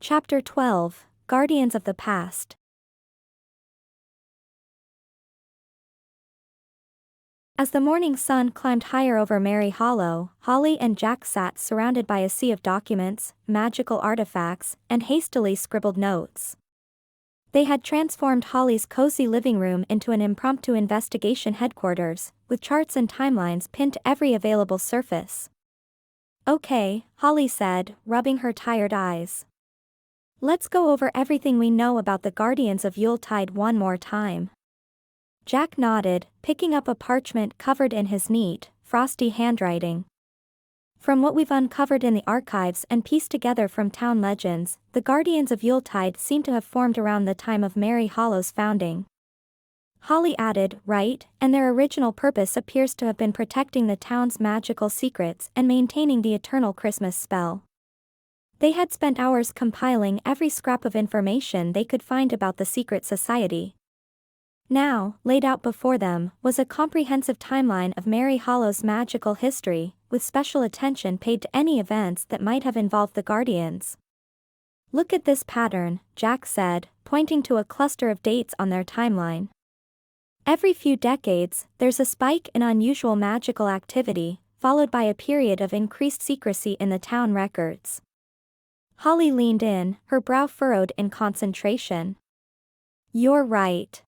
Chapter 12, Guardians of the Past. As the morning sun climbed higher over Merry Hollow, Holly and Jack sat surrounded by a sea of documents, magical artifacts, and hastily scribbled notes. They had transformed Holly's cozy living room into an impromptu investigation headquarters, with charts and timelines pinned to every available surface. "Okay," Holly said, rubbing her tired eyes. "Let's go over everything we know about the Guardians of Yuletide one more time." Jack nodded, picking up a parchment covered in his neat, frosty handwriting. "From what we've uncovered in the archives and pieced together from town legends, the Guardians of Yuletide seem to have formed around the time of Merry Hollow's founding." Holly added, "Right, and their original purpose appears to have been protecting the town's magical secrets and maintaining the eternal Christmas spell." They had spent hours compiling every scrap of information they could find about the secret society. Now, laid out before them, was a comprehensive timeline of Merry Hollow's magical history, with special attention paid to any events that might have involved the Guardians. "Look at this pattern," Jack said, pointing to a cluster of dates on their timeline. "Every few decades, there's a spike in unusual magical activity, followed by a period of increased secrecy in the town records." Holly leaned in, her brow furrowed in concentration. "You're right.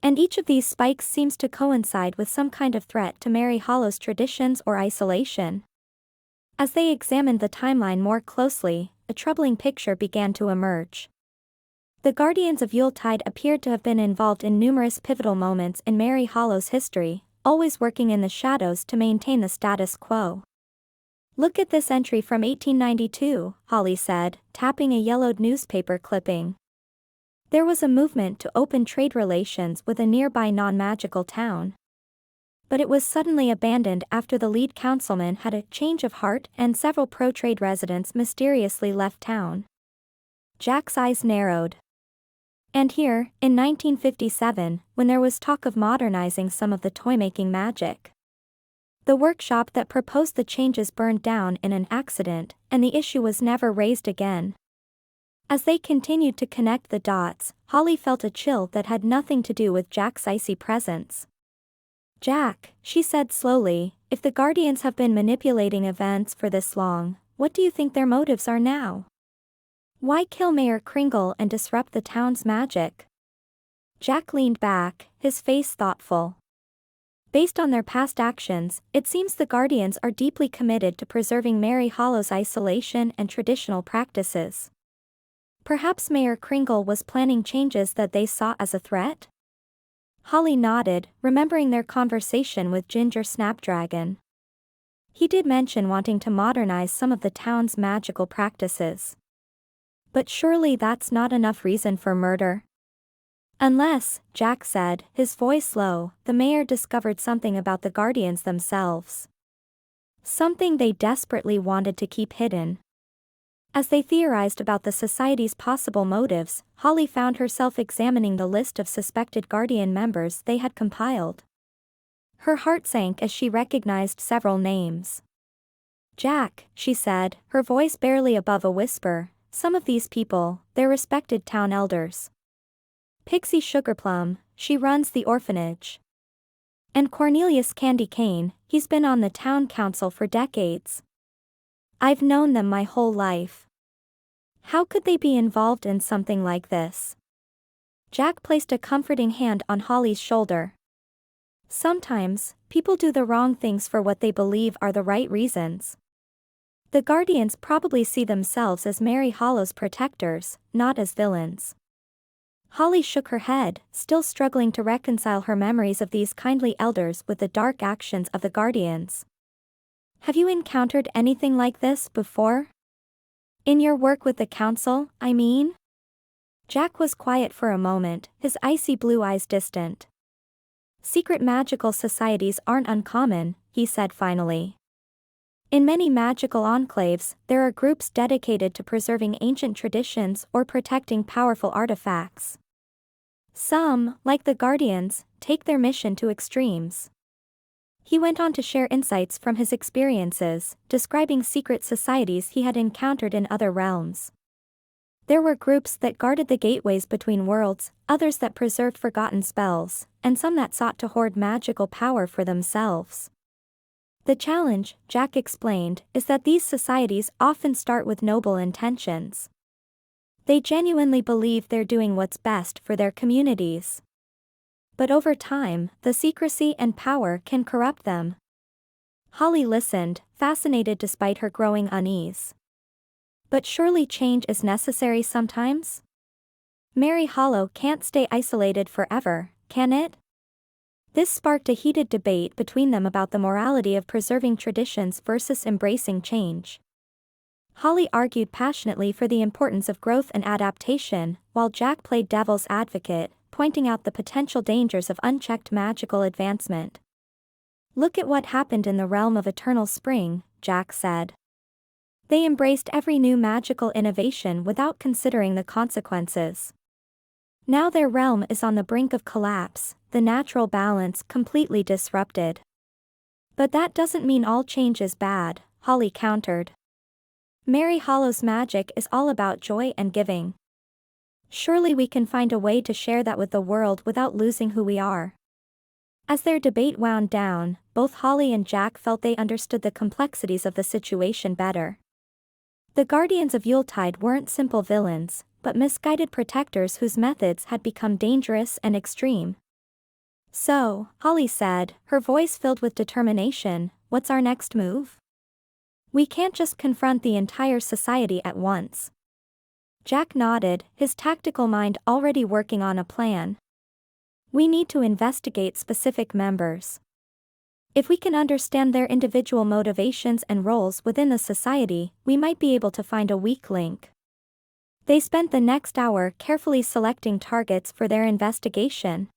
And each of these spikes seems to coincide with some kind of threat to Merry Hollow's traditions or isolation." As they examined the timeline more closely, a troubling picture began to emerge. The Guardians of Yuletide appeared to have been involved in numerous pivotal moments in Merry Hollow's history, always working in the shadows to maintain the status quo. "Look at this entry from 1892, Holly said, tapping a yellowed newspaper clipping. There was a movement to open trade relations with a nearby non-magical town. But it was suddenly abandoned after the lead councilman had a change of heart and several pro-trade residents mysteriously left town." Jack's eyes narrowed. "And here, in 1957, when there was talk of modernizing some of the toy-making magic. The workshop that proposed the changes burned down in an accident, and the issue was never raised again." As they continued to connect the dots, Holly felt a chill that had nothing to do with Jack's icy presence. "Jack," she said slowly, "if the Guardians have been manipulating events for this long, what do you think their motives are now? Why kill Mayor Kringle and disrupt the town's magic?" Jack leaned back, his face thoughtful. "Based on their past actions, it seems the Guardians are deeply committed to preserving Merry Hollow's isolation and traditional practices. Perhaps Mayor Kringle was planning changes that they saw as a threat?" Holly nodded, remembering their conversation with Ginger Snapdragon. "He did mention wanting to modernize some of the town's magical practices. But surely that's not enough reason for murder." "Unless," Jack said, his voice low, "the mayor discovered something about the Guardians themselves. Something they desperately wanted to keep hidden." As they theorized about the society's possible motives, Holly found herself examining the list of suspected Guardian members they had compiled. Her heart sank as she recognized several names. "Jack," she said, her voice barely above a whisper, "some of these people, they're respected town elders. Pixie Sugarplum, she runs the orphanage. And Cornelius Candy Cane, he's been on the town council for decades. I've known them my whole life. How could they be involved in something like this?" Jack placed a comforting hand on Holly's shoulder. "Sometimes, people do the wrong things for what they believe are the right reasons. The Guardians probably see themselves as Merry Hollow's protectors, not as villains." Holly shook her head, still struggling to reconcile her memories of these kindly elders with the dark actions of the Guardians. "Have you encountered anything like this before? In your work with the council, I mean?" Jack was quiet for a moment, his icy blue eyes distant. "Secret magical societies aren't uncommon," he said finally. "In many magical enclaves, there are groups dedicated to preserving ancient traditions or protecting powerful artifacts. Some, like the Guardians, take their mission to extremes." He went on to share insights from his experiences, describing secret societies he had encountered in other realms. There were groups that guarded the gateways between worlds, others that preserved forgotten spells, and some that sought to hoard magical power for themselves. The challenge, Jack explained, is that these societies often start with noble intentions. They genuinely believe they're doing what's best for their communities. But over time, the secrecy and power can corrupt them. Holly listened, fascinated despite her growing unease. But surely change is necessary sometimes? Merry Hollow can't stay isolated forever, can it? This sparked a heated debate between them about the morality of preserving traditions versus embracing change. Holly argued passionately for the importance of growth and adaptation, while Jack played devil's advocate, pointing out the potential dangers of unchecked magical advancement. "Look at what happened in the realm of eternal spring," Jack said. "They embraced every new magical innovation without considering the consequences. Now their realm is on the brink of collapse, the natural balance completely disrupted." "But that doesn't mean all change is bad," Holly countered. "Merry Hollow's magic is all about joy and giving. Surely we can find a way to share that with the world without losing who we are." As their debate wound down, both Holly and Jack felt they understood the complexities of the situation better. The Guardians of Yuletide weren't simple villains, but misguided protectors whose methods had become dangerous and extreme. "So," Holly said, her voice filled with determination, "what's our next move? We can't just confront the entire society at once." Jack nodded, his tactical mind already working on a plan. "We need to investigate specific members. If we can understand their individual motivations and roles within the society, we might be able to find a weak link." They spent the next hour carefully selecting targets for their investigation.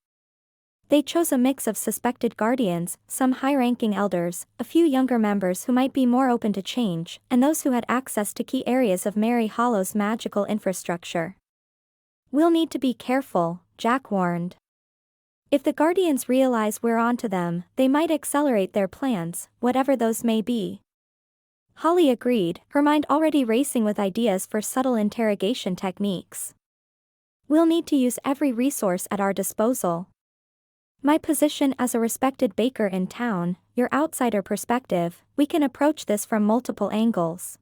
They chose a mix of suspected guardians, some high-ranking elders, a few younger members who might be more open to change, and those who had access to key areas of Merry Hollow's magical infrastructure. "We'll need to be careful," Jack warned. "If the Guardians realize we're onto them, they might accelerate their plans, whatever those may be." Holly agreed, her mind already racing with ideas for subtle interrogation techniques. "We'll need to use every resource at our disposal. My position as a respected baker in town, your outsider perspective, we can approach this from multiple angles."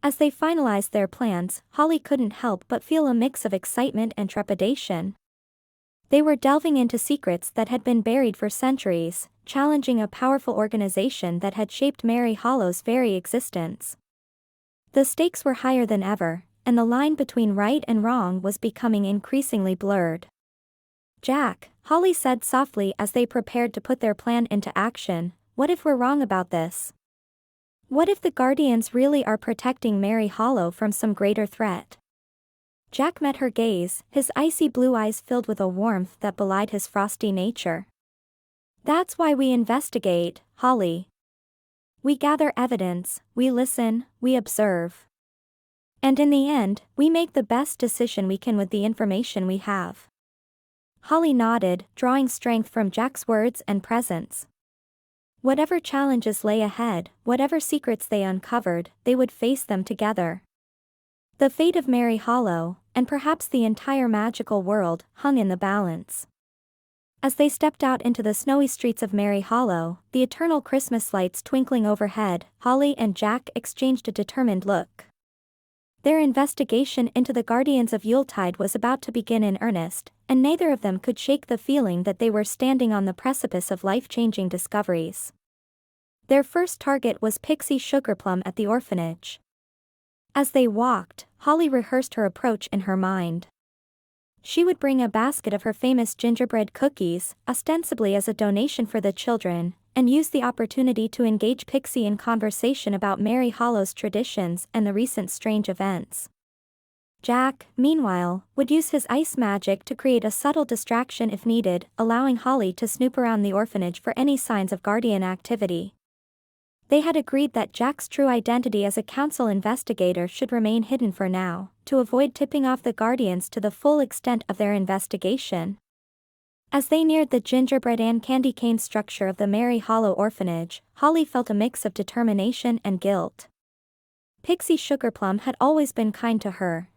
As they finalized their plans, Holly couldn't help but feel a mix of excitement and trepidation. They were delving into secrets that had been buried for centuries, challenging a powerful organization that had shaped Merry Hollow's very existence. The stakes were higher than ever, and the line between right and wrong was becoming increasingly blurred. "Jack," Holly said softly as they prepared to put their plan into action, "what if we're wrong about this? What if the Guardians really are protecting Merry Hollow from some greater threat?" Jack met her gaze, his icy blue eyes filled with a warmth that belied his frosty nature. "That's why we investigate, Holly. We gather evidence, we listen, we observe. And in the end, we make the best decision we can with the information we have." Holly nodded, drawing strength from Jack's words and presence. Whatever challenges lay ahead, whatever secrets they uncovered, they would face them together. The fate of Merry Hollow, and perhaps the entire magical world, hung in the balance. As they stepped out into the snowy streets of Merry Hollow, the eternal Christmas lights twinkling overhead, Holly and Jack exchanged a determined look. Their investigation into the Guardians of Yuletide was about to begin in earnest, and neither of them could shake the feeling that they were standing on the precipice of life-changing discoveries. Their first target was Pixie Sugarplum at the orphanage. As they walked, Holly rehearsed her approach in her mind. She would bring a basket of her famous gingerbread cookies, ostensibly as a donation for the children, and use the opportunity to engage Pixie in conversation about Merry Hollow's traditions and the recent strange events. Jack, meanwhile, would use his ice magic to create a subtle distraction if needed, allowing Holly to snoop around the orphanage for any signs of Guardian activity. They had agreed that Jack's true identity as a council investigator should remain hidden for now, to avoid tipping off the Guardians to the full extent of their investigation. As they neared the gingerbread and candy cane structure of the Merry Hollow orphanage, Holly felt a mix of determination and guilt. Pixie Sugarplum had always been kind to her,